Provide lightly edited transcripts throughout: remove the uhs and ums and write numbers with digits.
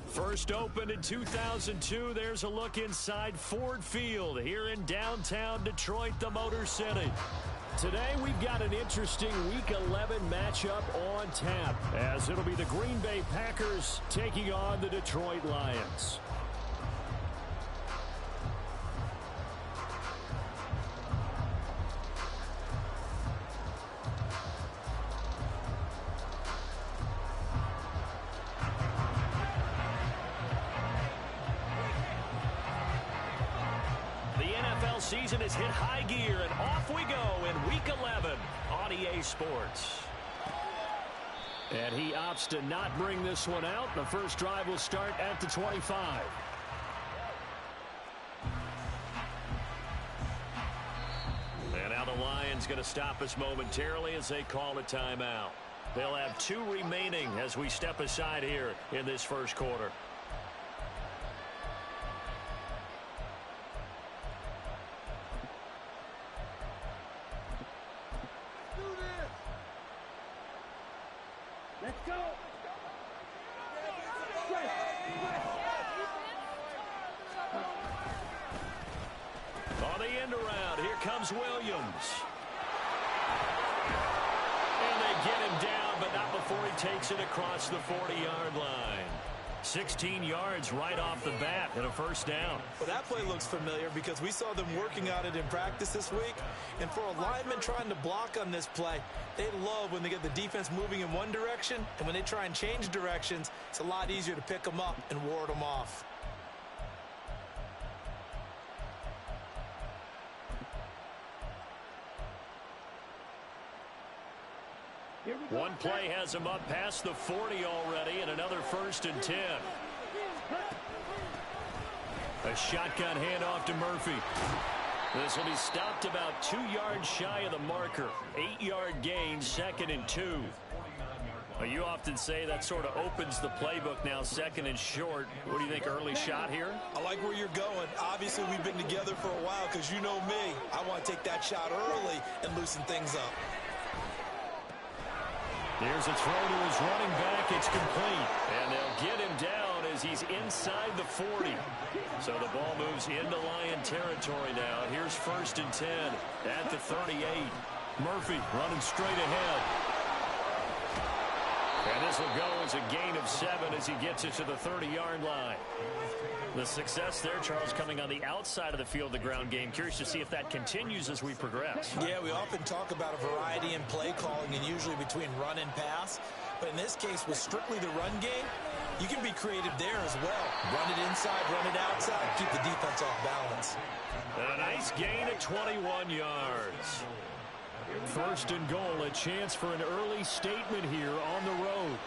First opened in 2002, there's a look inside Ford Field here in downtown Detroit, the Motor City. Today, we've got an interesting Week 11 matchup on tap, as it'll be the Green Bay Packers taking on the Detroit Lions. Season has hit high gear, and off we go in Week 11 on EA Sports. And he opts to not bring this one out. The first drive will start at the 25. And now the Lions going to stop us momentarily as they call a timeout. They'll have 2 remaining as we step aside here in this first quarter. On the end around, here comes Williams. And they get him down, but not before he takes it across the 40-yard line. 16 yards right off the bat and a first down. Well, that play looks familiar because we saw them working on it in practice this week. And for a lineman trying to block on this play, they love when they get the defense moving in one direction. And when they try and change directions, it's a lot easier to pick them up and ward them off. One play has him up past the 40 already, and another 1st and 10. A shotgun handoff to Murphy. This will be stopped about 2 yards shy of the marker. 8-yard gain, 2nd and 2. Well, you often say that sort of opens the playbook now, 2nd and short. What do you think, early shot here? I like where you're going. Obviously, we've been together for a while because you know me. I want to take that shot early and loosen things up. Here's a throw to his running back. It's complete. And they'll get him down as he's inside the 40. So the ball moves into Lion territory now. Here's 1st and 10 at the 38. Murphy running straight ahead. And this will go as a gain of 7 as he gets it to the 30-yard line. The success there, Charles, coming on the outside of the field, the ground game. Curious to see if that continues as we progress. Yeah, we often talk about a variety in play calling and usually between run and pass. But in this case, with strictly the run game, you can be creative there as well. Run it inside, run it outside, keep the defense off balance. A nice gain of 21 yards. 1st and goal, a chance for an early statement here on the road.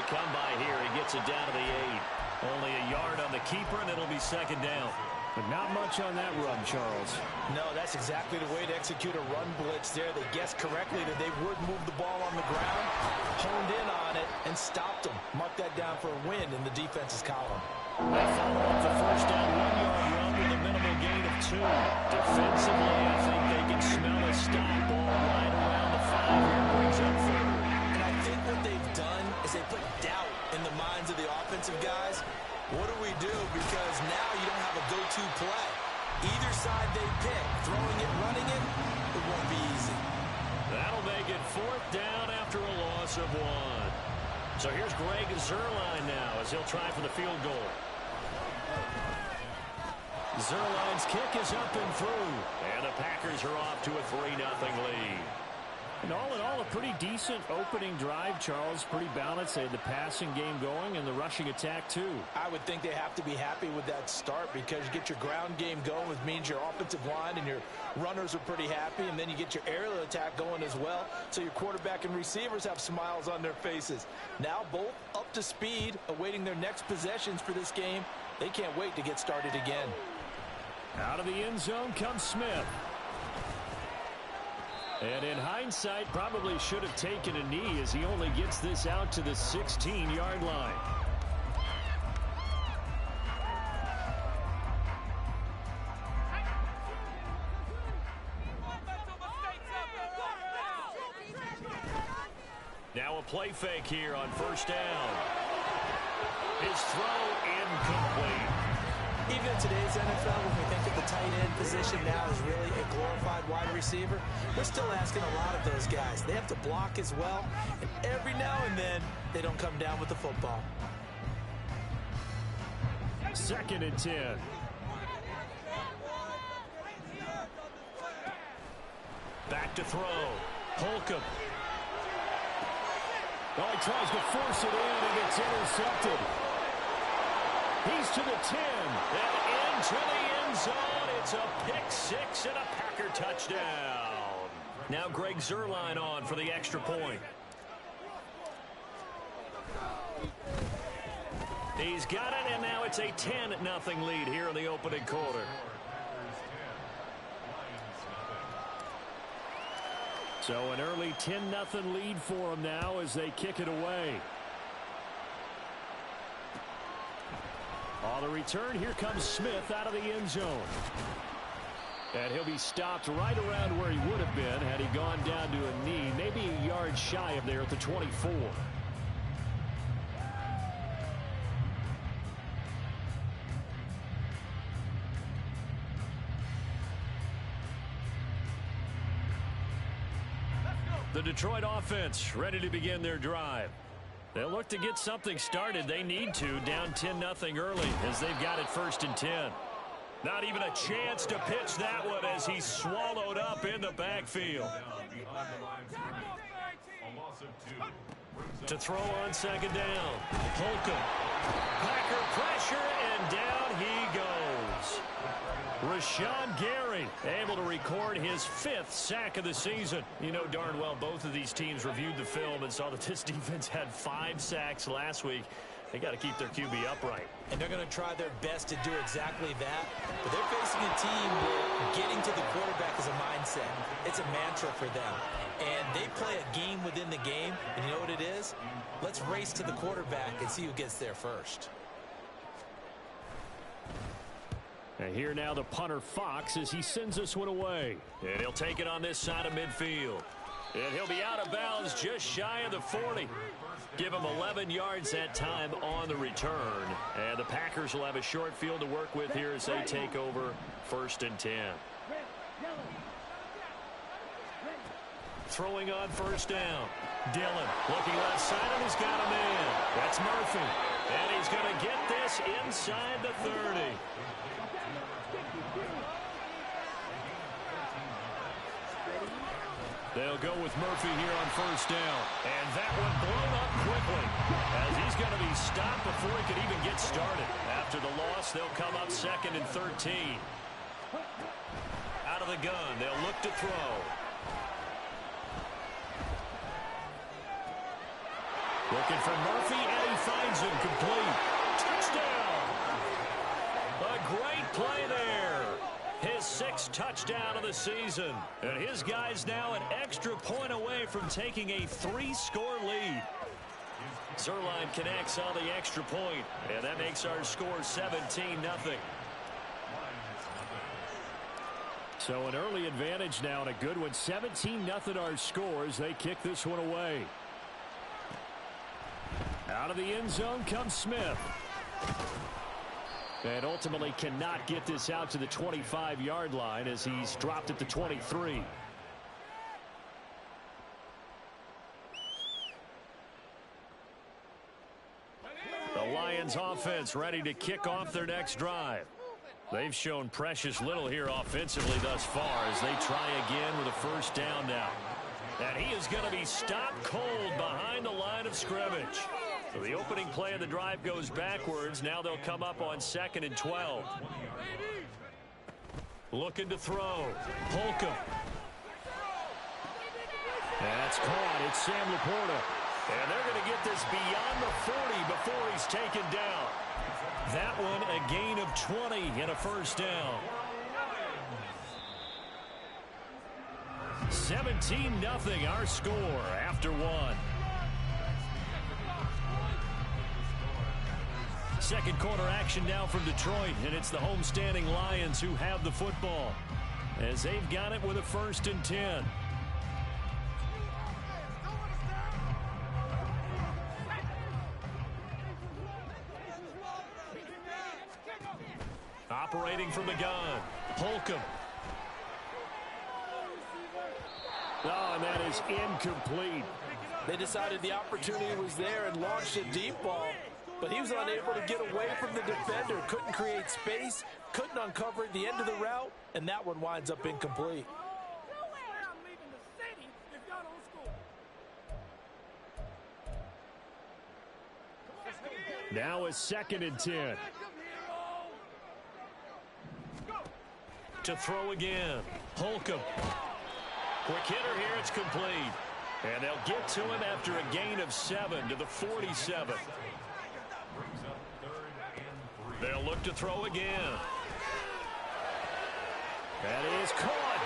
Come by here. He gets it down to the 8. Only a yard on the keeper, and it'll be 2nd down. But not much on that run, Charles. No, that's exactly the way to execute a run blitz there. They guessed correctly that they would move the ball on the ground, honed in on it, and stopped them. Mark that down for a win in the defense's column. They follow up the first down 1-yard run with a minimal gain of 2. Defensively, I think they can smell a stop ball right around the 5 here. Brings up 3rd. And I think what they've done is they put doubt in the minds of the offensive guys. What do we do? Because now you don't have a go-to play. Either side they pick, throwing it, running it, it won't be easy. That'll make it 4th down after a loss of 1. So here's Greg Zuerlein now as he'll try for the field goal. Zuerlein's kick is up and through. And the Packers are off to a 3-0 lead. And all in all, a pretty decent opening drive, Charles. Pretty balanced. They had the passing game going and the rushing attack, too. I would think they have to be happy with that start because you get your ground game going, which means your offensive line and your runners are pretty happy, and then you get your aerial attack going as well, so your quarterback and receivers have smiles on their faces. Now both up to speed, awaiting their next possessions for this game. They can't wait to get started again. Out of the end zone comes Smith. And in hindsight, probably should have taken a knee as he only gets this out to the 16-yard line. play fake here on first down. His throw incomplete. Even in today's NFL, when we think of the tight end position now as really a glorified wide receiver, we're still asking a lot of those guys. They have to block as well, and every now and then, they don't come down with the football. 2nd and 10. Back to throw. Holcomb. Well, he tries to force it in, and it's intercepted. He's to the 10, and into the end zone. It's a pick six and a Packer touchdown. Now Greg Zuerlein on for the extra point. He's got it, and now it's a 10-0 lead here in the opening quarter. So an early 10-0 lead for them now as they kick it away. On the return, here comes Smith out of the end zone. And he'll be stopped right around where he would have been had he gone down to a knee, maybe a yard shy of there at the 24. The Detroit offense ready to begin their drive. They'll look to get something started. They need to, down 10-0 early as they've got it 1st and 10. Not even a chance to pitch that one as he's swallowed up in the backfield. To throw on 2nd down. Holcomb. Packer pressure, and down he goes. Rashawn Gary able to record his 5th sack of the season. You know darn well both of these teams reviewed the film and saw that this defense had 5 sacks last week. They got to keep their QB upright. And they're going to try their best to do exactly that. But they're facing a team where getting to the quarterback is a mindset. It's a mantra for them. And they play a game within the game. And you know what it is? Let's race to the quarterback and see who gets there first. And here now the punter Fox as he sends this one away. And he'll take it on this side of midfield. And he'll be out of bounds just shy of the 40. Give him 11 yards that time on the return. And the Packers will have a short field to work with here as they take over 1st and 10. Throwing on 1st down. Dillon looking left side, and he's got a man. That's Murphy. And he's going to get this inside the 30. They'll go with Murphy here on 1st down. And that one blown up quickly as he's going to be stopped before he could even get started. After the loss, they'll come up 2nd and 13. Out of the gun, they'll look to throw. Looking for Murphy, and he finds him complete. Touchdown! A great play there. His 6th touchdown of the season. And his guy's now an extra point away from taking a 3-score lead. Zuerlein connects on the extra point, and that makes our score 17-0. So an early advantage now, and a good one. 17-0 our scores. They kick this one away. Out of the end zone comes Smith. And ultimately cannot get this out to the 25-yard line as he's dropped at the 23. The Lions offense ready to kick off their next drive. They've shown precious little here offensively thus far as they try again with a 1st down now. And he is going to be stopped cold behind the line of scrimmage. So the opening play of the drive goes backwards. Now they'll come up on 2nd and 12. Looking to throw. Holcomb. That's caught. It's Sam Laporta. And they're going to get this beyond the 40 before he's taken down. That one a gain of 20 and a 1st down. 17-0 our score after 1. 2nd quarter action now from Detroit, and it's the homestanding Lions who have the football as they've got it with a 1st and 10. Operating from the gun, Holcomb. Oh, and that is incomplete. They decided the opportunity was there and launched a deep ball, but he was unable to get away from the defender, couldn't create space, couldn't uncover at the end of the route, and that one winds up incomplete. Now a 2nd and 10. To throw again, Holcomb. Quick hitter here, it's complete. And they'll get to him after a gain of 7 to the 47. They'll look to throw again. That is caught.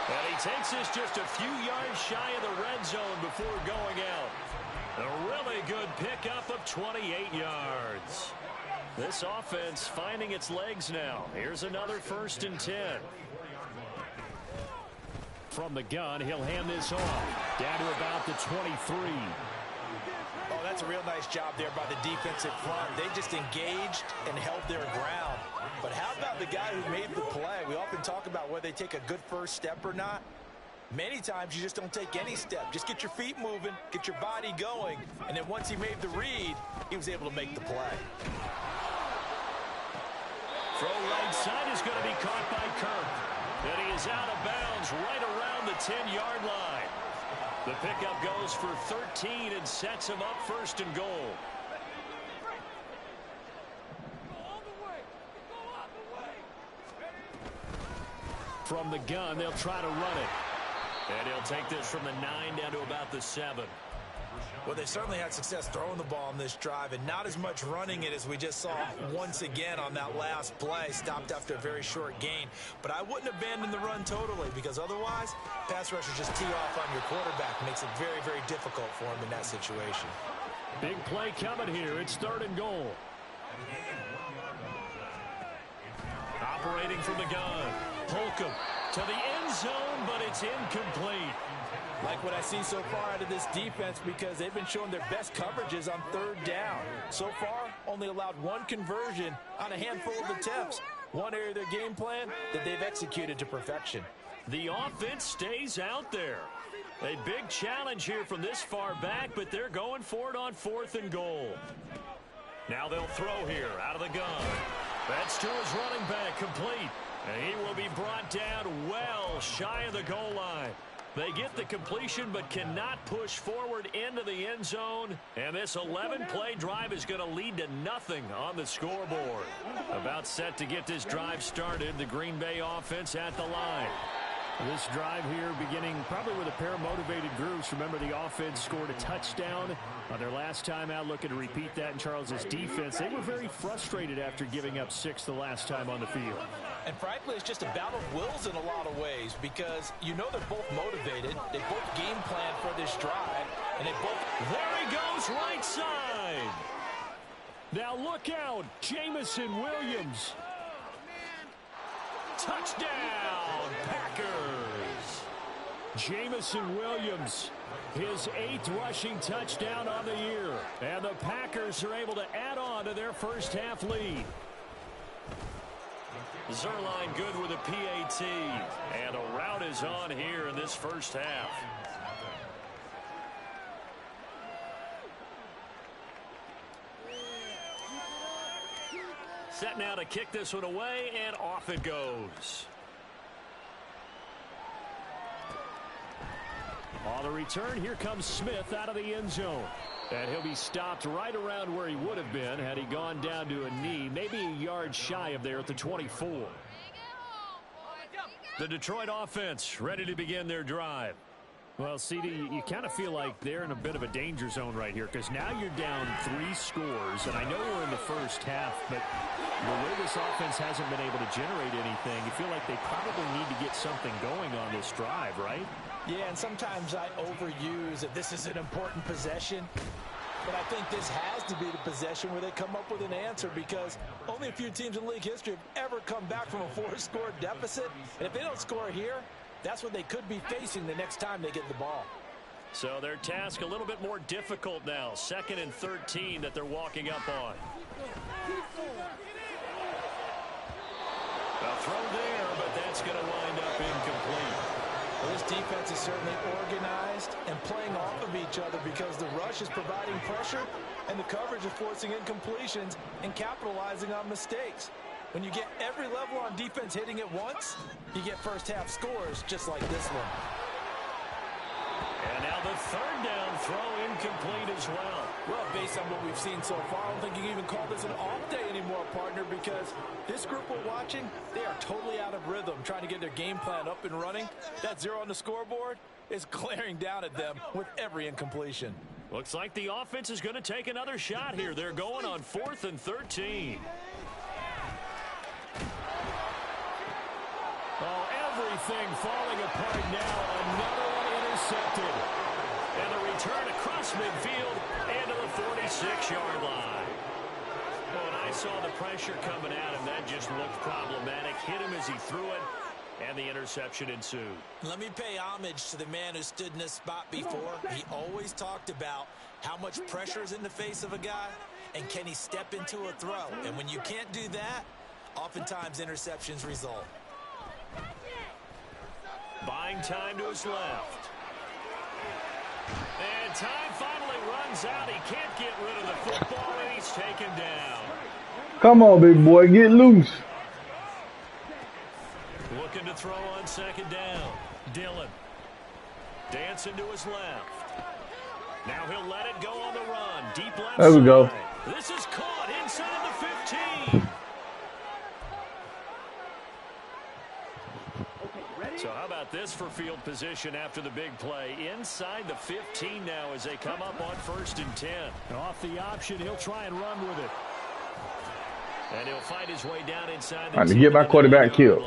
And he takes this just a few yards shy of the red zone before going out. A really good pickup of 28 yards. This offense finding its legs now. Here's another 1st and 10. From the gun, he'll hand this off. Down to about the 23. Oh, that's a real nice job there by the defensive front. They just engaged and held their ground. But how about the guy who made the play? We often talk about whether they take a good first step or not. Many times you just don't take any step. Just get your feet moving, get your body going, and then once he made the read, he was able to make the play. Throw right side is going to be caught by Kirk. And he is out of bounds right around the 10-yard line. The pickup goes for 13 and sets him up 1st and goal. From the gun, they'll try to run it. And he'll take this from the 9 down to about the 7. Well, they certainly had success throwing the ball on this drive, and not as much running it as we just saw once again on that last play. Stopped after a very short gain. But I wouldn't abandon the run totally, because otherwise, pass rushers just tee off on your quarterback. Makes it very, very difficult for him in that situation. Big play coming here. It's 3rd and goal. Operating from the gun. Holcomb to the end zone, but it's incomplete. Like what I see so far out of this defense, because they've been showing their best coverages on 3rd down. So far, only allowed 1 conversion on a handful of attempts. One area of their game plan that they've executed to perfection. The offense stays out there. A big challenge here from this far back, but they're going for it on 4th and goal. Now they'll throw here out of the gun. That's to his running back, complete. And he will be brought down well shy of the goal line. They get the completion but cannot push forward into the end zone. And this 11-play drive is going to lead to nothing on the scoreboard. About set to get this drive started, the Green Bay offense at the line. This drive here beginning probably with a pair of motivated groups. Remember, the offense scored a touchdown on their last time out. Looking to repeat that in Charles's defense. They were very frustrated after giving up 6 the last time on the field. And frankly, it's just a battle of wills in a lot of ways, because you know they're both motivated. They both game plan for this drive, and they both... There he goes, right side. Now look out, Jameson Williams. Touchdown, Packers. Jameson Williams, his 8th rushing touchdown on the year. And the Packers are able to add on to their first half lead. Zerline good with a PAT. And a rout is on here in this first half. Set now to kick this one away, and off it goes. On the return, here comes Smith out of the end zone. And he'll be stopped right around where he would have been had he gone down to a knee, maybe a yard shy of there at the 24. The Detroit offense ready to begin their drive. Well, CD, you kind of feel like they're in a bit of a danger zone right here, because now you're down 3 scores, and I know we're in the first half, but the way this offense hasn't been able to generate anything, you feel like they probably need to get something going on this drive, right? Yeah, and sometimes I overuse that this is an important possession, but I think this has to be the possession where they come up with an answer, because only a few teams in league history have ever come back from a 4-score deficit, and if they don't score here, that's what they could be facing the next time they get the ball. So their task a little bit more difficult now. 2nd and 13 that they're walking up on. defense is certainly organized and playing off of each other because the rush is providing pressure and the coverage is forcing incompletions and capitalizing on mistakes. When you get every level on defense hitting at once, you get first-half scores just like this one. And now the third down throw incomplete as well. Well, based on what we've seen so far, I don't think you can even call this an off day anymore, partner, because this group we're watching, they are totally out of rhythm, trying to get their game plan up and running. That 0 on the scoreboard is glaring down at them with every incompletion. Looks like the offense is going to take another shot here. They're going on 4th and 13. Oh, everything falling apart now. Another one intercepted. And a return across midfield and to the 46-yard line. When I saw the pressure coming at him, that just looked problematic. Hit him as he threw it, and the interception ensued. Let me pay homage to the man who stood in this spot before. He always talked about how much pressure is in the face of a guy, and can he step into a throw. And when you can't do that, oftentimes interceptions result. Buying time to his left. And time finally runs out. He can't get rid of the football, and he's taken down. Come on, big boy, get loose. Looking to throw on 2nd down. Dillon. Dancing to his left. Now he'll let it go on the run. Deep left There we go. side. This is caught inside the 15. So how about this for field position after the big play? Inside the 15 now as they come up on 1st and 10. Off the option, he'll try and run with it. And he'll fight his way down inside the 10. I'm about to get my quarterback killed.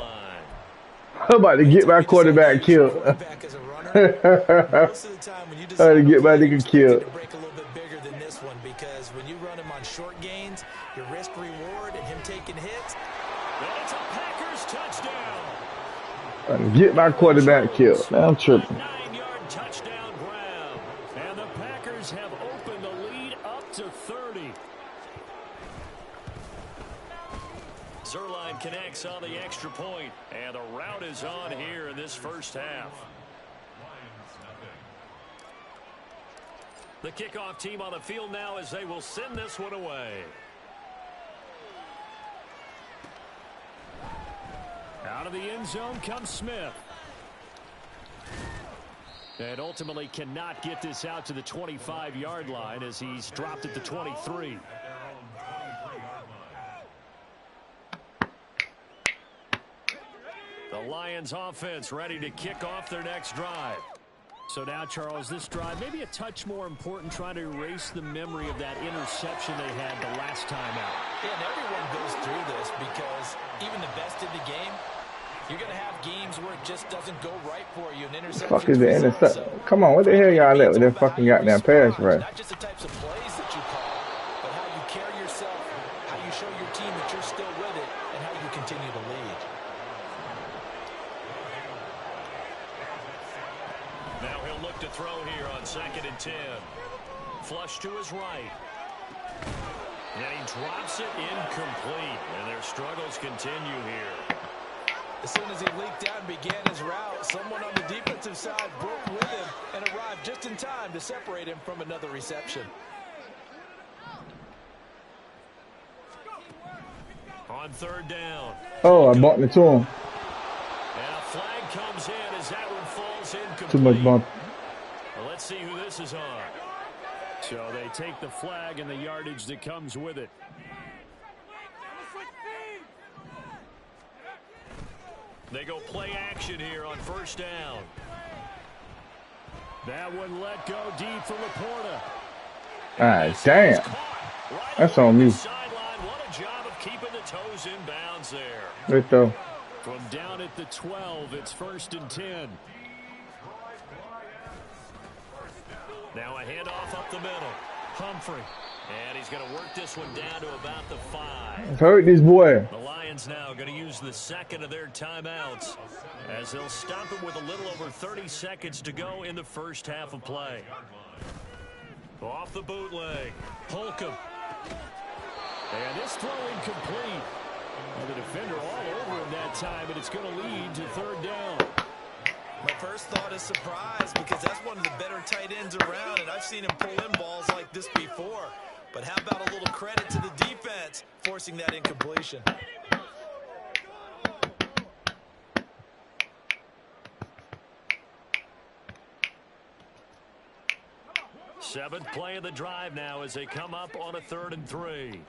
I'm about to get my quarterback killed. I'm about to get my nigga killed. Break a little bit bigger than this one because when you run him on short gains, your risk reward and him taking hits. And it's a Packers touchdown. Get my quarterback killed. Man, I'm tripping. 9-yard touchdown ground. And the Packers have opened the lead up to 30. Zuerlein connects on the extra point, and the route is on here in this first half. The kickoff team on the field now as they will send this one away. Out of the end zone comes Smith. And ultimately cannot get this out to the 25-yard line as he's dropped at the 23. The Lions offense ready to kick off their next drive. So now, Charles, this drive maybe a touch more important, trying to erase the memory of that interception they had the last time out. Yeah, and everyone goes through this because even the best in the game, you're going to have games where it just doesn't go right for you. An interception. Fuck is the interception? Come on, what the hell y'all let with that fucking goddamn pass rush? Not just the types of plays that you call, but how you carry yourself, how you show your team that you're still with it, and how you continue to lead. Now he'll look to throw here on 2nd and 10. Flush to his right. And he drops it incomplete. And their struggles continue here. As soon as he leaked out and began his route, someone on the defensive side broke with him and arrived just in time to separate him from another reception. On 3rd down. Oh, I bumped into him. And a flag comes in as that one falls incomplete. Too much bump. Well, let's see who this is on. So they take the flag and the yardage that comes with it. They go play action here on 1st down. That one let go deep for Laporta. Ah, damn. That's on me. What a job of keeping the toes in bounds there. Right though. From down at the 12, it's 1st and 10. Now a handoff up the middle. Humphrey. And he's going to work this one down to about the 5. Hurt this boy. The Lions now going to use the second of their timeouts as they'll stop it with a little over 30 seconds to go in the first half of play. Off the bootleg. Holcomb. And this throw incomplete. And the defender all over him that time, and it's going to lead to 3rd down. My first thought is surprise because that's one of the better tight ends around, and I've seen him pull in balls like this before. But how about a little credit to the defense forcing that incompletion? Seventh play of the drive now as they come up on a 3rd and 3.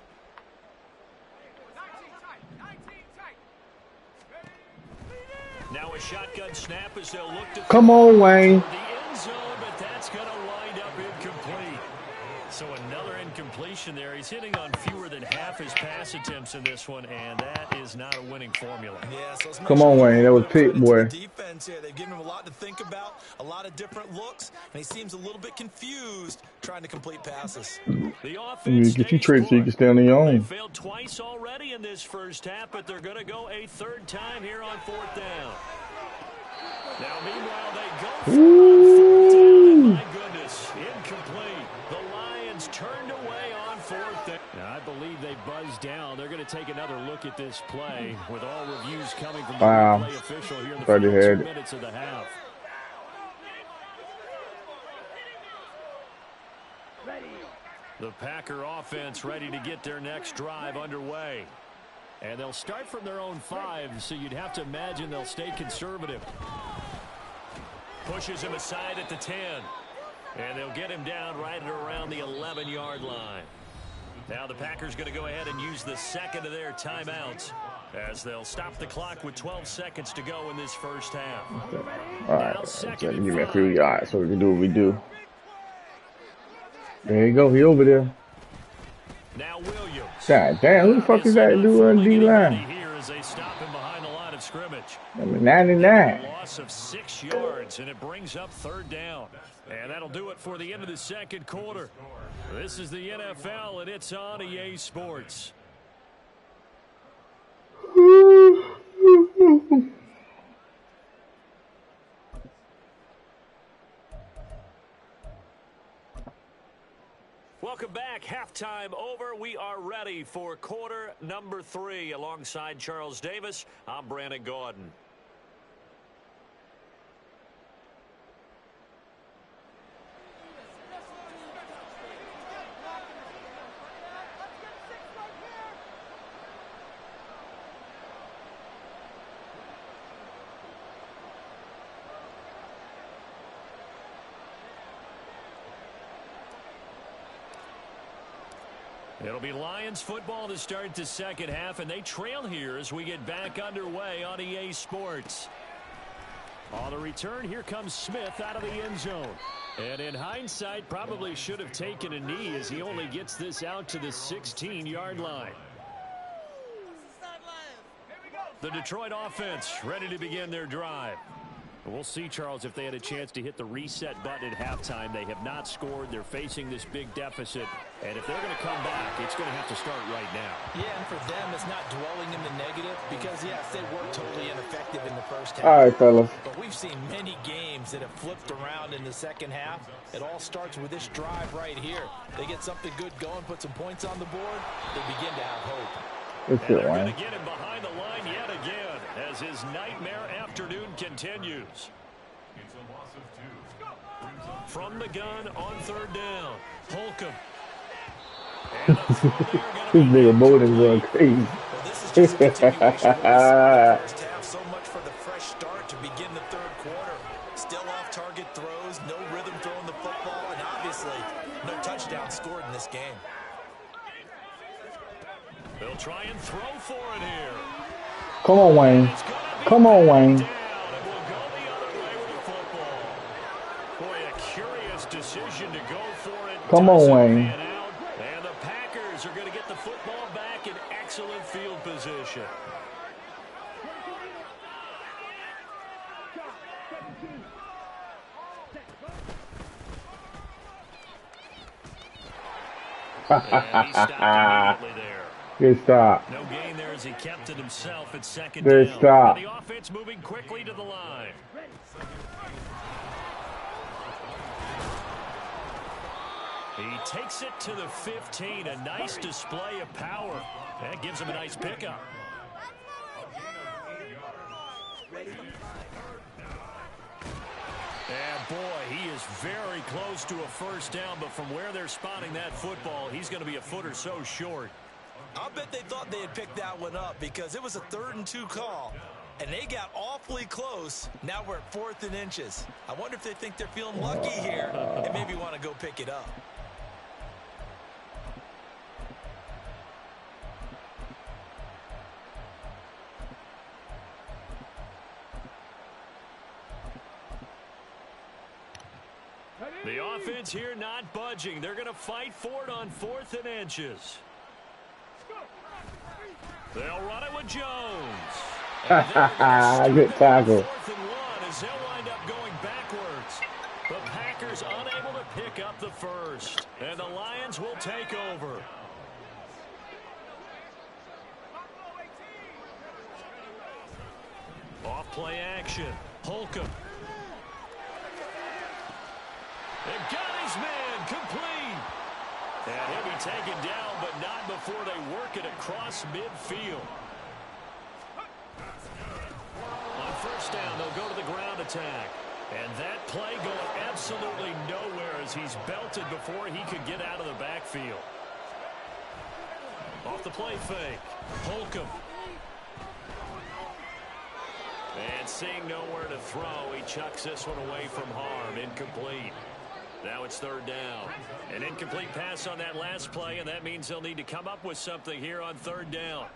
Now a shotgun snap as they'll look to Come on, Wayne. the end zone, but that's going to wind up incomplete. So another incompletion there. He's hitting on fewer than half his pass attempts in this one, and that is not a winning formula. Yeah, so Come on, Wayne. That was pick, boy. Defense here. They've given him a lot to think about, a lot of different looks, and he seems a little bit confused trying to complete passes. The offense Get you stays traded so you put. can stay on your They own. failed twice already in this first half, but they're going to go a 3rd time here on 4th down. Now, meanwhile, they go for it on 4th down, and my goodness, incomplete. The Lions turned away on 4th down. Now, I believe they buzzed down. They're going to take another look at this play with all reviews coming from the replay official here in the final 2 minutes of the half. The Packer offense ready to get their next drive underway. And they'll start from their own 5, so you'd have to imagine they'll stay conservative. Pushes him aside at the 10. And they'll get him down right at around the 11-yard line. Now the Packers going to go ahead and use the second of their timeouts as they'll stop the clock with 12 seconds to go in this first half. All right. So give me a few yards so we can do what we do. There you go. He over there. Now Williams. God damn, who the fuck is that dude on D-line? Here as they stop him behind the line of scrimmage. Number 99. Loss of 6 yards, and it brings up 3rd down. And that'll do it for the end of the second quarter. This is the NFL, and it's on EA Sports. Welcome back. Halftime over. We are ready for quarter number 3. Alongside Charles Davis, I'm Brandon Gordon. It'll be Lions football to start the second half, and they trail here as we get back underway on EA Sports. On the return, here comes Smith out of the end zone. And in hindsight, probably should have taken a knee as he only gets this out to the 16-yard line. The Detroit offense ready to begin their drive. We'll see, Charles, if they had a chance to hit the reset button at halftime. They have not scored. They're facing this big deficit. And if they're going to come back, it's going to have to start right now. Yeah, and for them, it's not dwelling in the negative because, yes, they were totally ineffective in the first half. All right, fellas. But we've seen many games that have flipped around in the second half. It all starts with this drive right here. They get something good going, put some points on the board, they begin to have hope. It's And good, they're going Wayne. to get him behind the line yet again as his nightmare afternoon continues. From the gun on 3rd down, Holcomb. And the throw there gonna This be nigga Bowden's going crazy. Well, this is just a continuation of what we saw in the first half. So much for the fresh start to begin the 3rd quarter. Still off-target throws, no rhythm throwing the football, and obviously no touchdown scored in this game. They'll try and throw for it here. Come on, Wayne. It's gonna be Come on, Wayne. down, and we'll go the other way with the football. Boy, a curious decision to go for it. Come on, Doesn't Wayne. pan out, and the Packers are going to get the football back in excellent field position. And he stopped immediately there. Good stop. No gain there as he kept it himself at 2nd Good down. stop. And the offense moving quickly to the line. He takes it to the 15. A nice display of power. That gives him a nice pickup. And boy, he is very close to a first down, but from where they're spotting that football, he's going to be a foot or so short. I'll bet they thought they had picked that one up because it was a 3rd and 2 call, and they got awfully close. Now we're at 4th and inches. I wonder if they think they're feeling lucky here and maybe want to go pick it up. The offense here not budging. They're going to fight for it on 4th and inches. They'll run it with Jones. Good tackle. 4th and 1 as they'll wind up going backwards. The Packers unable to pick up the first. And the Lions will take over. Off play action. Holcomb. They got his man complete. And he'll be taken down, but not before they work it across midfield. On first down, they'll go to the ground attack. And that play going absolutely nowhere as he's belted before he could get out of the backfield. Off the play fake. Holcomb. And seeing nowhere to throw, he chucks this one away from harm. Incomplete. Now it's 3rd down. An incomplete pass on that last play, and that means they'll need to come up with something here on 3rd down.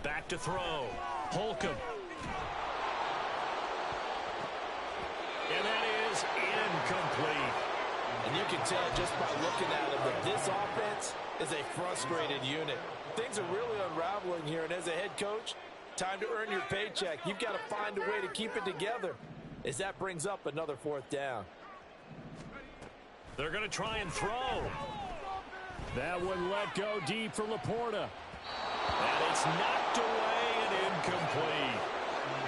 Back to throw. Holcomb. And that is incomplete. And you can tell just by looking at him that this offense is a frustrated unit. Things are really unraveling here, and as a head coach, time to earn your paycheck. You've got to find a way to keep it together as that brings up another 4th down. They're going to try and throw. That one let go deep for Laporta. And it's knocked away and incomplete.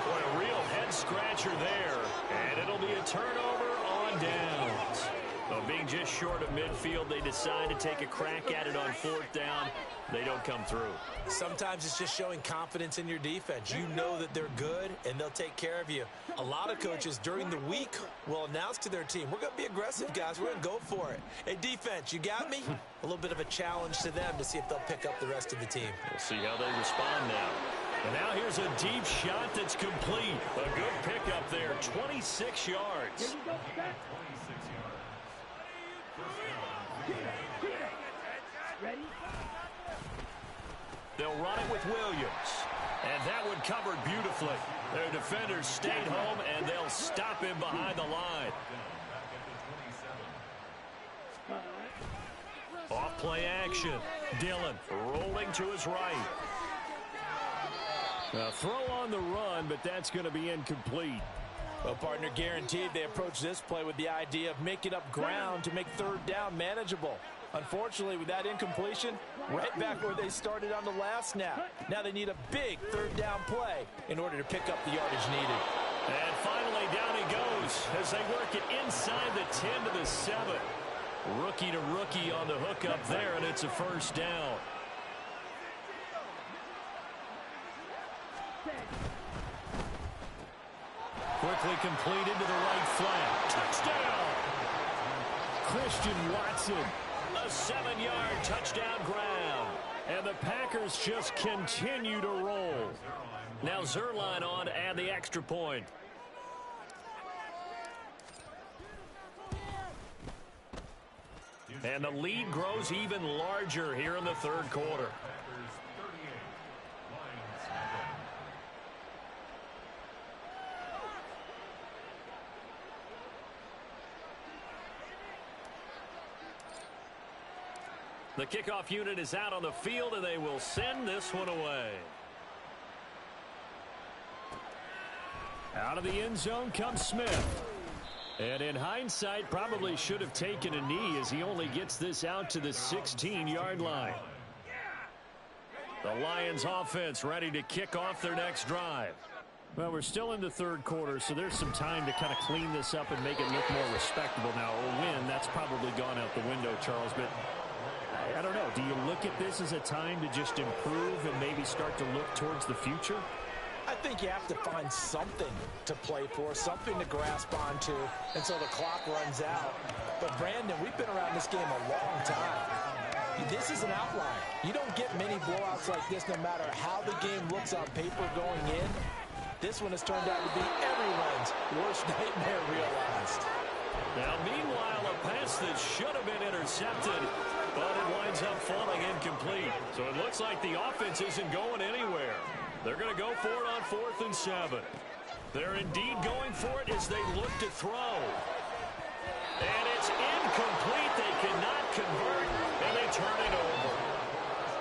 Boy, a real head-scratcher there. And it'll be a turnover on downs. Though being just short of midfield, they decide to take a crack at it on 4th down. They don't come through. Sometimes it's just showing confidence in your defense. You know that they're good, and they'll take care of you. A lot of coaches during the week will announce to their team, we're going to be aggressive, guys. We're going to go for it. Hey, defense, you got me? A little bit of a challenge to them to see if they'll pick up the rest of the team. We'll see how they respond now. And now here's a deep shot that's complete. A good pickup there, 26 yards. They'll run it with Williams. And that one covered beautifully. Their defenders stayed home, and they'll stop him behind the line. Off play action. Dillon rolling to his right. A throw on the run, but that's going to be incomplete. Well, partner, guaranteed they approach this play with the idea of making up ground to make 3rd down manageable. Unfortunately, with that incompletion, right back where they started on the last snap. Now they need a big 3rd down play in order to pick up the yardage needed. And finally, down he goes as they work it inside the 10 to the 7. Rookie to rookie on the hook up there, and it's a first down. Quickly completed to the right flat. Touchdown! Christian Watson. A 7-yard touchdown ground. And the Packers just continue to roll. Now Zuerlein on to add the extra point. And the lead grows even larger here in the 3rd quarter. The kickoff unit is out on the field, and they will send this one away. Out of the end zone comes Smith. And in hindsight, probably should have taken a knee as he only gets this out to the 16-yard line. The Lions offense ready to kick off their next drive. Well, we're still in the 3rd quarter, so there's some time to kind of clean this up and make it look more respectable now. A win, that's probably gone out the window, Charles, but I don't know. Do you look at this as a time to just improve and maybe start to look towards the future? I think you have to find something to play for, something to grasp onto until the clock runs out. But, Brandon, we've been around this game a long time. This is an outlier. You don't get many blowouts like this no matter how the game looks on paper going in. This one has turned out to be everyone's worst nightmare realized. Now, meanwhile, a pass that should have been intercepted, but it winds up falling incomplete. So it looks like the offense isn't going anywhere. They're going to go for it on 4th and 7. They're indeed going for it as they look to throw. And it's incomplete. They cannot convert, and they turn it over.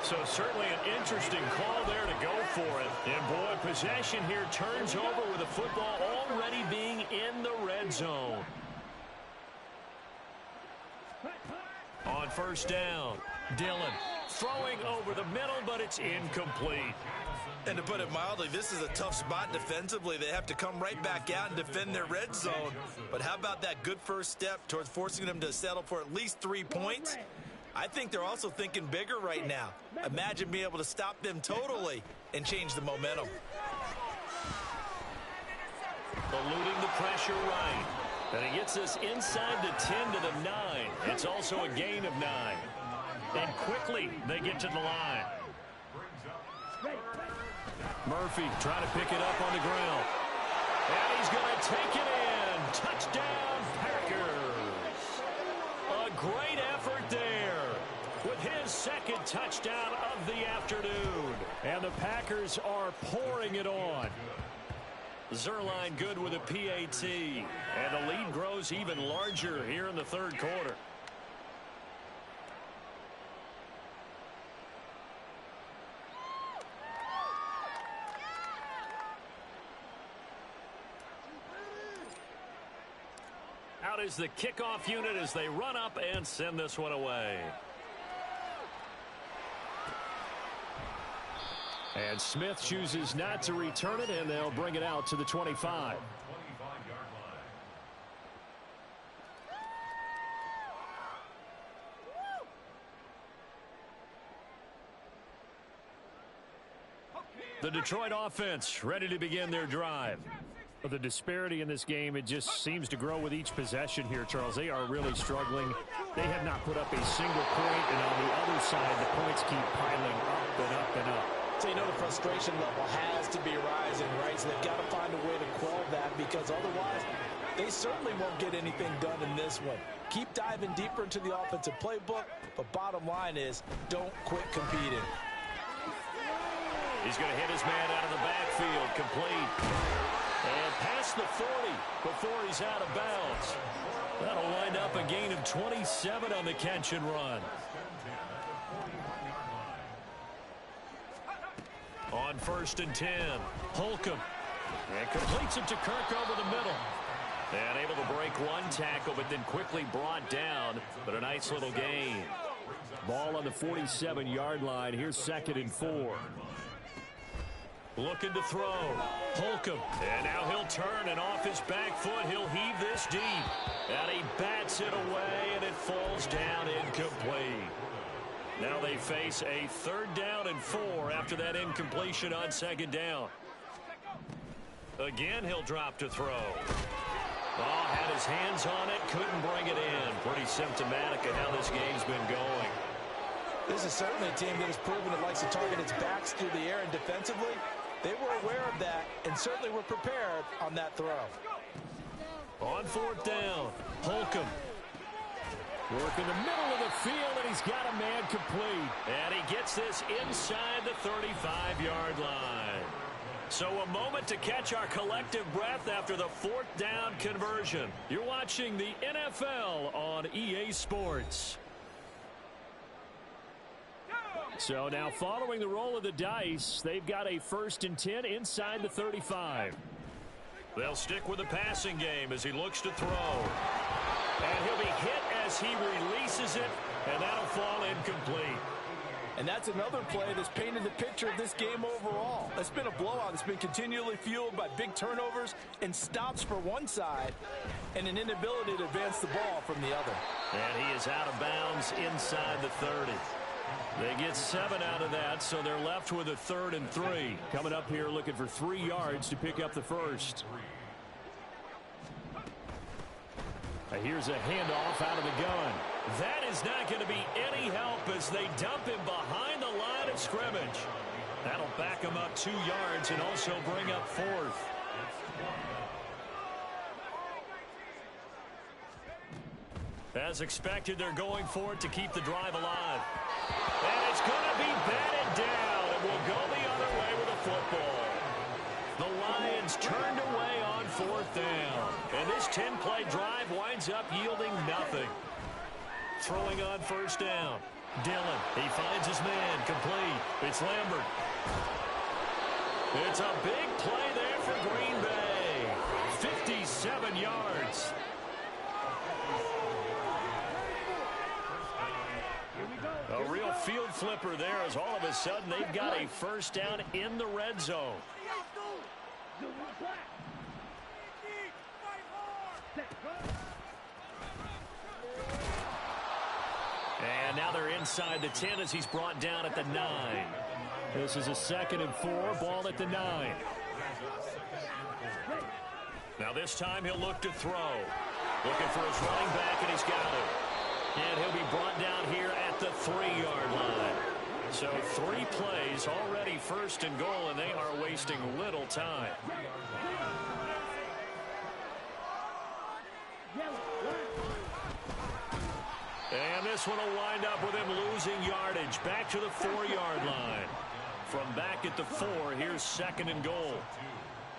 So certainly an interesting call there to go for it. And, boy, possession here turns over with the football already being in the red zone. On 1st down, Dillon throwing over the middle, but it's incomplete. And to put it mildly, this is a tough spot defensively. They have to come right back out and defend their red zone. But how about that good first step towards forcing them to settle for at least 3 points? I think they're also thinking bigger right now. Imagine being able to stop them totally and change the momentum. Eluding the pressure right. And he gets this inside the 10 to the 9. It's also a gain of 9. And quickly they get to the line. Murphy trying to pick it up on the ground. And he's going to take it in. Touchdown, Packers. A great effort there with his 2nd touchdown of the afternoon. And the Packers are pouring it on. Zuerlein good with a PAT. And the lead grows even larger here in the 3rd quarter. Out is the kickoff unit as they run up and send this one away. And Smith chooses not to return it, and they'll bring it out to the 25. The Detroit offense ready to begin their drive. The disparity in this game, it just seems to grow with each possession here, Charles. They are really struggling. They have not put up a single point, and on the other side, the points keep piling up and up and up. So, you know, the frustration level has to be rising, right? So they've got to find a way to quell that, because otherwise they certainly won't get anything done in this one. Keep diving deeper into the offensive playbook, but bottom line is don't quit competing. He's going to hit his man out of the backfield, complete. And past the 40 before he's out of bounds. That'll wind up a gain of 27 on the catch and run. On 1st and 10, Holcomb. And completes it to Kirk over the middle. And able to break one tackle, but then quickly brought down. But a nice little gain. Ball on the 47-yard line. Here's 2nd and 4. Looking to throw. Holcomb. And now he'll turn, and off his back foot, he'll heave this deep. And he bats it away, and it falls down incomplete. Now they face a 3rd down and 4 after that incompletion on 2nd down. Again, he'll drop to throw. Oh, had his hands on it, couldn't bring it in. Pretty symptomatic of how this game's been going. This is certainly a team that has proven it likes to target its backs through the air, and defensively, they were aware of that and certainly were prepared on that throw. On 4th down, Holcomb. Work in the middle of the field, and he's got a man complete. And he gets this inside the 35-yard line. So a moment to catch our collective breath after the 4th down conversion. You're watching the NFL on EA Sports. So now following the roll of the dice, they've got a 1st and 10 inside the 35. They'll stick with the passing game as he looks to throw. And he'll be hit as he releases it, and that'll fall incomplete. And that's another play that's painted the picture of this game overall. It's been a blowout that's been continually fueled by big turnovers and stops for one side and an inability to advance the ball from the other. And he is out of bounds inside the 30. They get 7 out of that, so they're left with a 3rd and 3. Coming up here looking for 3 yards to pick up the first. Here's a handoff out of the gun. That is not going to be any help as they dump him behind the line of scrimmage. That'll back him up 2 yards and also bring up 4th. As expected, they're going for it to keep the drive alive. And it's going to be batted down, and we'll go the other way with the football. The Lions turned away on 4th down. And this 10-play drive winds up yielding nothing. Throwing on 1st down. Dillon, he finds his man, complete. It's Lambert. It's a big play there for Green Bay. 57 yards. A real field flipper there as all of a sudden they've got a 1st down in the red zone. And now they're inside the 10 as he's brought down at the 9. This is a 2nd and 4, ball at the 9. Now this time he'll look to throw. Looking for his running back, and he's got it. And he'll be brought down here at the 3-yard line. So 3 plays already 1st and goal, and they are wasting little time. And this one will wind up with him losing yardage. Back to the 4-yard line. From back at the 4, here's 2nd and goal. And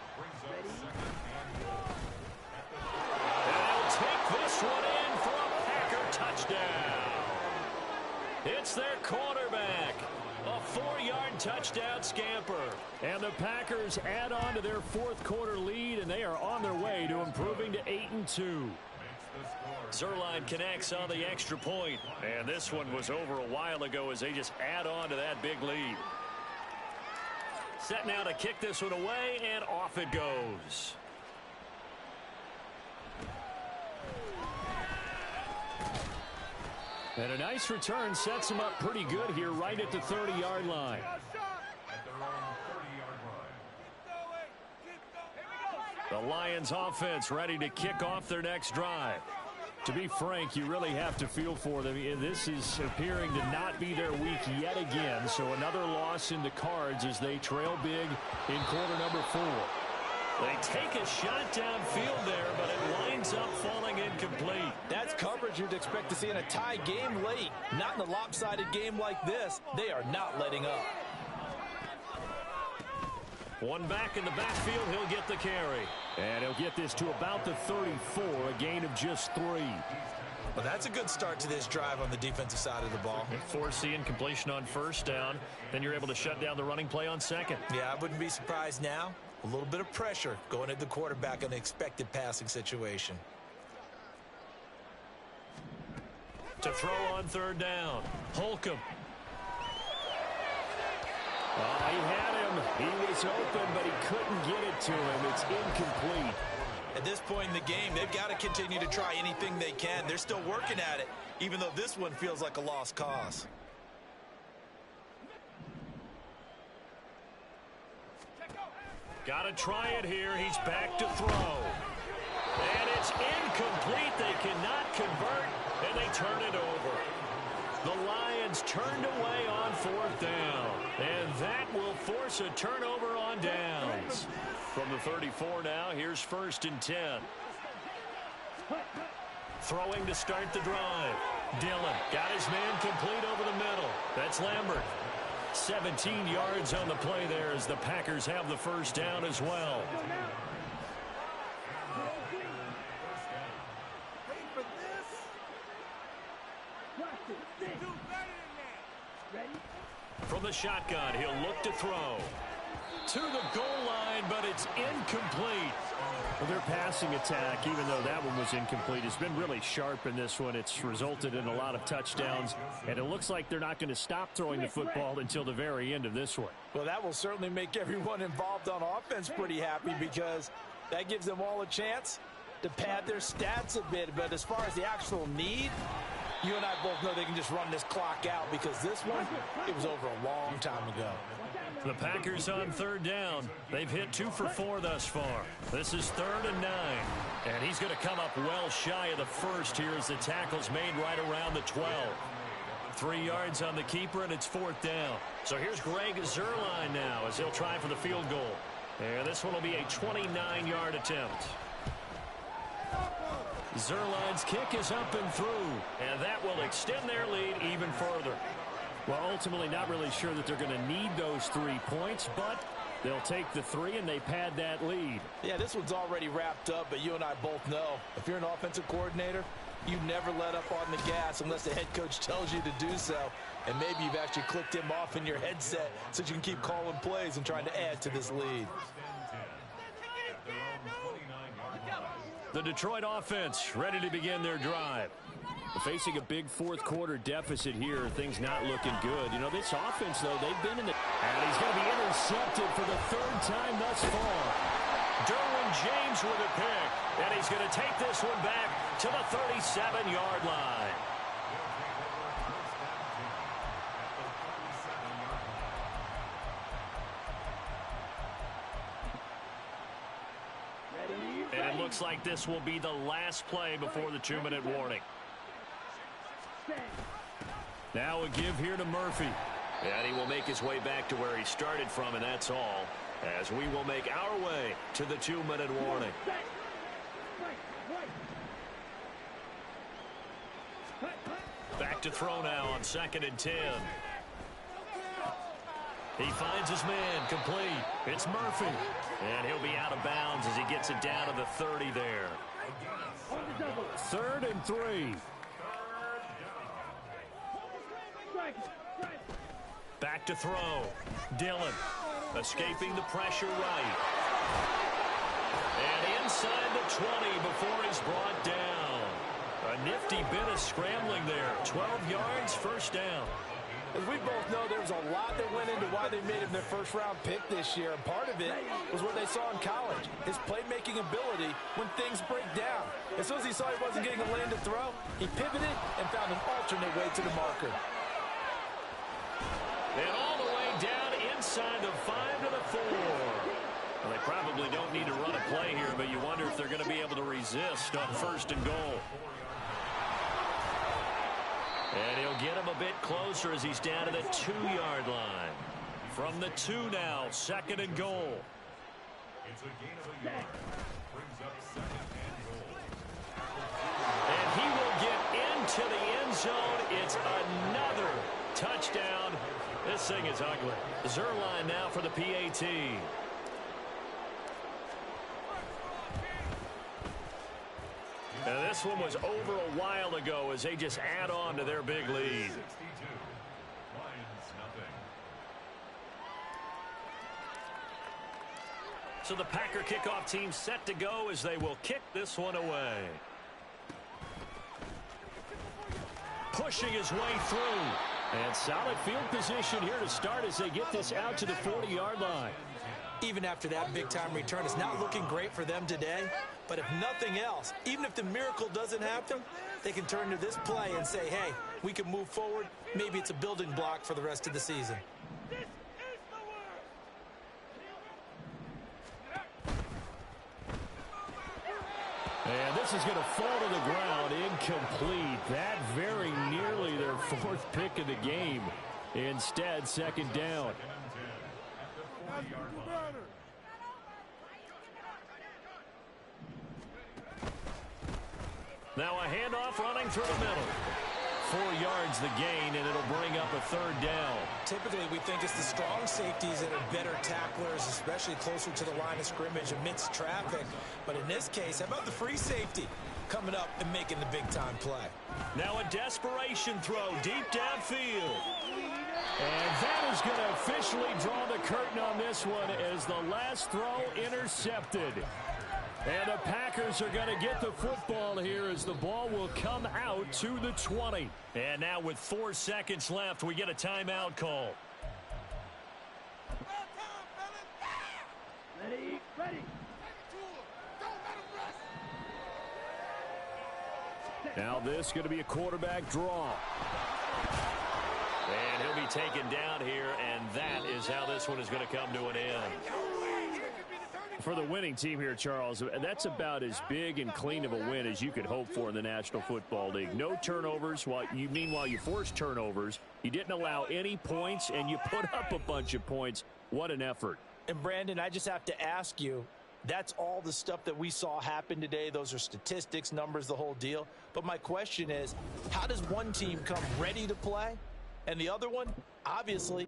they'll take this one in for a Packer touchdown. It's their quarterback. A 4-yard touchdown scamper. And the Packers add on to their 4th quarter lead, and they are on their way to improving to 8-2. Zuerlein connects on the extra point. And this one was over a while ago as they just add on to that big lead. Set now to kick this one away, and off it goes. And a nice return sets him up pretty good here right at the 30-yard line. The Lions offense ready to kick off their next drive. To be frank, you really have to feel for them. This is appearing to not be their week yet again. So another loss in the cards as they trail big in quarter number 4. They take a shot downfield there, but it winds up falling incomplete. That's coverage you'd expect to see in a tie game late. Not in a lopsided game like this. They are not letting up. One back in the backfield, he'll get the carry. And he'll get this to about the 34, a gain of just 3. Well, that's a good start to this drive on the defensive side of the ball. Force the incompletion on 1st down. Then you're able to shut down the running play on 2nd. Yeah, I wouldn't be surprised now. A little bit of pressure going at the quarterback in the expected passing situation. To throw on 3rd down. Holcomb. Oh, he had him. He was open, but he couldn't get it to him. It's incomplete. At this point in the game, they've got to continue to try anything they can. They're still working at it, even though this one feels like a lost cause. Got to try it here. He's back to throw. And it's incomplete. They cannot convert, and they turn it over. The Lions turned away on 4th down. And that will force a turnover on downs. From the 34 now, here's 1st and 10. Throwing to start the drive. Dillon got his man complete over the middle. That's Lambert. 17 yards on the play there as the Packers have the 1st down as well. From the shotgun, he'll look to throw. To the goal line, but it's incomplete. Well, their passing attack, even though that one was incomplete, has been really sharp in this one. It's resulted in a lot of touchdowns, and it looks like they're not going to stop throwing the football until the very end of this one. Well, that will certainly make everyone involved on offense pretty happy because that gives them all a chance to pad their stats a bit. But as far as the actual need, You and I both know they can just run this clock out because this one, it was over a long time ago. The Packers on third down. They've hit 2 for 4 thus far. This is 3rd and 9. And he's going to come up well shy of the first here as the tackle's made right around the 12. 3 yards on the keeper, and it's 4th down. So here's Greg Zuerlein now as he'll try for the field goal. And this one will be a 29-yard attempt. Zuerlein's kick is up and through, and that will extend their lead even further. Well, ultimately not really sure that they're going to need those 3 points, but they'll take the 3 and they pad that lead. Yeah, this one's already wrapped up, but you and I both know if you're an offensive coordinator, you never let up on the gas unless the head coach tells you to do so. And maybe you've actually clicked him off in your headset so you can keep calling plays and trying to add to this lead. The Detroit offense ready to begin their drive. Facing a big fourth quarter deficit here, things not looking good. You know, this offense, though, they've been in the... And he's going to be intercepted for the 3rd time thus far. Derwin James with a pick. And he's going to take this one back to the 37-yard line. And it looks like this will be the last play before the 2-minute warning. Now a give here to Murphy. And he will make his way back to where he started from, and that's all, as we will make our way to the 2-minute warning. Back to throw now on 2nd and 10. He finds his man complete. It's Murphy. And he'll be out of bounds as he gets it down to the 30 there. 3rd and 3. Back to throw. Dillon escaping the pressure right. And inside the 20 before he's brought down. A nifty bit of scrambling there. 12 yards, 1st down. As we both know, there was a lot that went into why they made him their first-round pick this year, and part of it was what they saw in college, his playmaking ability when things break down. As soon as he saw he wasn't getting a lane to throw, he pivoted and found an alternate way to the marker. And all the way down inside the 5 to the 4. Well, they probably don't need to run a play here, but you wonder if they're going to be able to resist on 1st and goal. And he'll get him a bit closer as he's down to the 2-yard line. From the 2 now, 2nd and goal. It's a gain of a yard. Brings up 2nd and goal. And he will get into the end zone. It's another touchdown. This thing is ugly. Zuerlein now for the PAT. And this one was over a while ago as they just add on to their big lead. So the Packer kickoff team set to go as they will kick this one away. Pushing his way through. And solid field position here to start as they get this out to the 40-yard line. Even after that big-time return, it's not looking great for them today. But if nothing else, even if the miracle doesn't happen, they can turn to this play and say, hey, we can move forward. Maybe it's a building block for the rest of the season. And this is going to fall to the ground incomplete. That very nearly their 4th pick of the game. Instead, 2nd down. Now a handoff running through the middle. 4 yards the gain, and it'll bring up a 3rd down. Typically, we think it's the strong safeties that are better tacklers, especially closer to the line of scrimmage amidst traffic. But in this case, how about the free safety coming up and making the big-time play? Now a desperation throw deep downfield. And that is going to officially draw the curtain on this one as the last throw intercepted. And the Packers are going to get the football here as the ball will come out to the 20. And now with 4 seconds left, we get a timeout call. Ready. Now this is going to be a quarterback draw. And he'll be taken down here, and that is how this one is going to come to an end. For the winning team here, Charles, that's about as big and clean of a win as you could hope for in the National Football League. No turnovers. Meanwhile, you forced turnovers. You didn't allow any points, and you put up a bunch of points. What an effort. And, Brandon, I just have to ask you, that's all the stuff that we saw happen today. Those are statistics, numbers, the whole deal. But my question is, how does one team come ready to play, and the other one, obviously,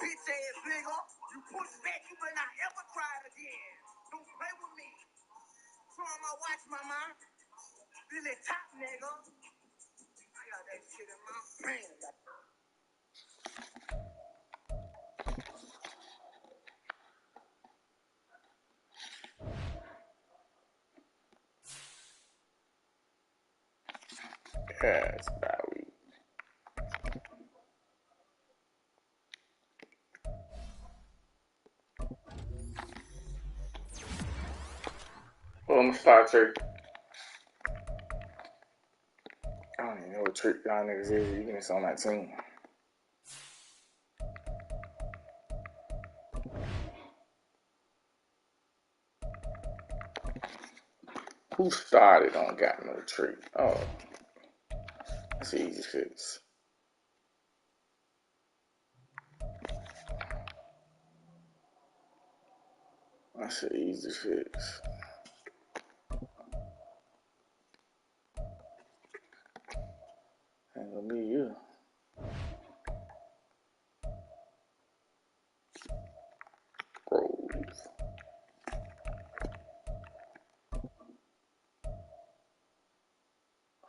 Bitch ass nigga. You push back, you better not ever try it again. Don't play with me. Show my watch, mama. Billy top nigga. I got that shit in my brain. Yes, Bowie. Well, I'm gonna start trick. I don't even know what trick y'all niggas is. You can just on my team. Who started on got no trick? Oh, that's an easy fix. That's an easy fix. Ain't gonna be you. Grove.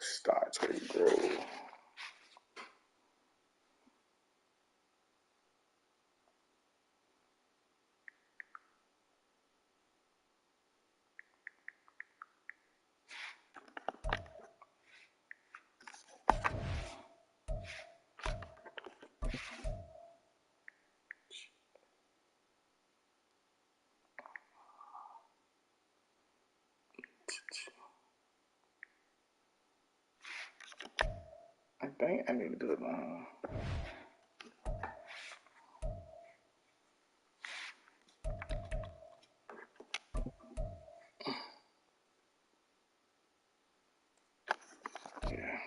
Star Trek Grove. I think I need to do it now. Yeah.